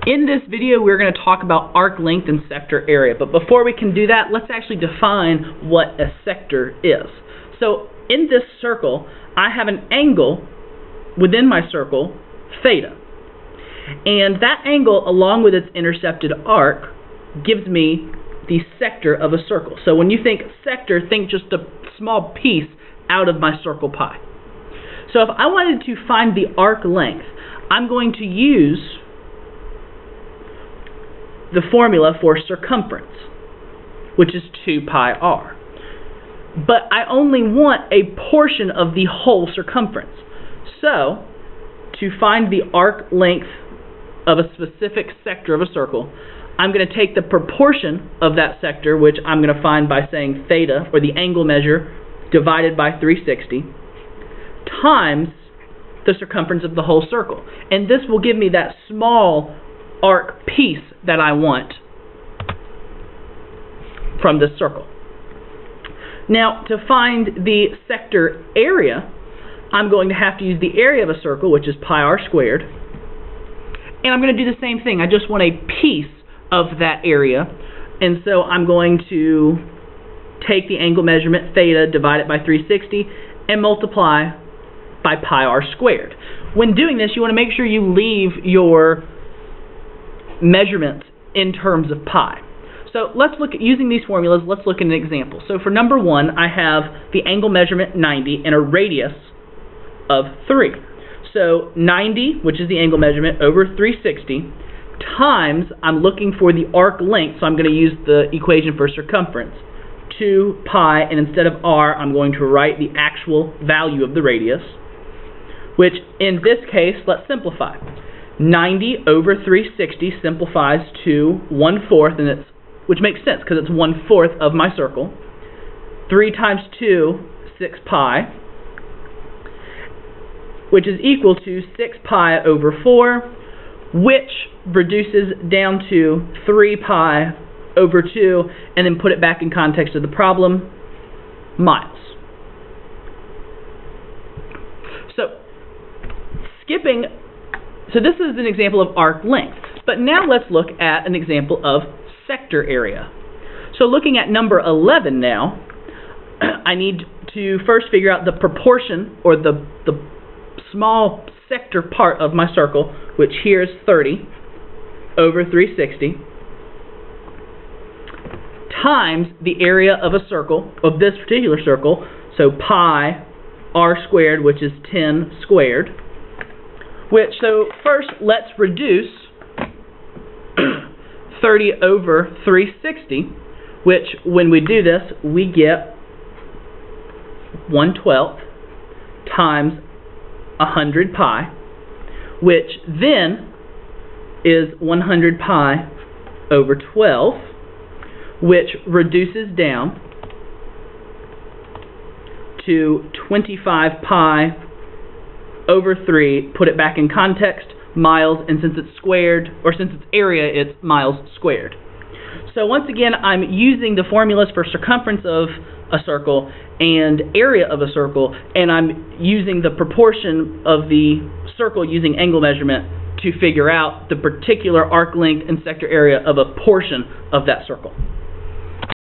In this video, we're going to talk about arc length and sector area. But before we can do that, let's actually define what a sector is. So in this circle, I have an angle within my circle, theta. And that angle, along with its intercepted arc, gives me the sector of a circle. So when you think sector, think just a small piece out of my circle pi. So if I wanted to find the arc length, I'm going to use the formula for circumference, which is 2 pi r. But I only want a portion of the whole circumference. So, to find the arc length of a specific sector of a circle, I'm going to take the proportion of that sector, which I'm going to find by saying theta, or the angle measure, divided by 360, times the circumference of the whole circle. And this will give me that small arc piece that I want from this circle. Now, to find the sector area, I'm going to have to use the area of a circle, which is pi r squared. And I'm going to do the same thing. I just want a piece of that area. And so I'm going to take the angle measurement, theta, divide it by 360, and multiply by pi r squared. When doing this, you want to make sure you leave your measurements in terms of pi. So let's look at using these formulas. Let's look at an example. So for number 1, I have the angle measurement 90 and a radius of 3. So 90, which is the angle measurement, over 360 times, I'm looking for the arc length, so I'm going to use the equation for circumference, 2 pi, and instead of r, I'm going to write the actual value of the radius, which in this case, let's simplify. 90 over 360 simplifies to 1/4, and which makes sense because it's 1/4 of my circle. 3 times 2, 6 pi, which is equal to 6 pi over 4, which reduces down to 3 pi over 2, and then put it back in context of the problem, miles. So this is an example of arc length. But now let's look at an example of sector area. So looking at number 11 now, I need to first figure out the proportion, or the small sector part of my circle, which here is 30 over 360, times the area of a circle, of this particular circle, so pi r squared, which is 10 squared. So first, let's reduce 30 over 360, which when we do this, we get 1/12 times 100 pi, which then is 100 pi over 12, which reduces down to 25 pi over 3, put it back in context, miles, and since it's squared, or since it's area, it's miles squared. So once again, I'm using the formulas for circumference of a circle and area of a circle, and I'm using the proportion of the circle using angle measurement to figure out the particular arc length and sector area of a portion of that circle.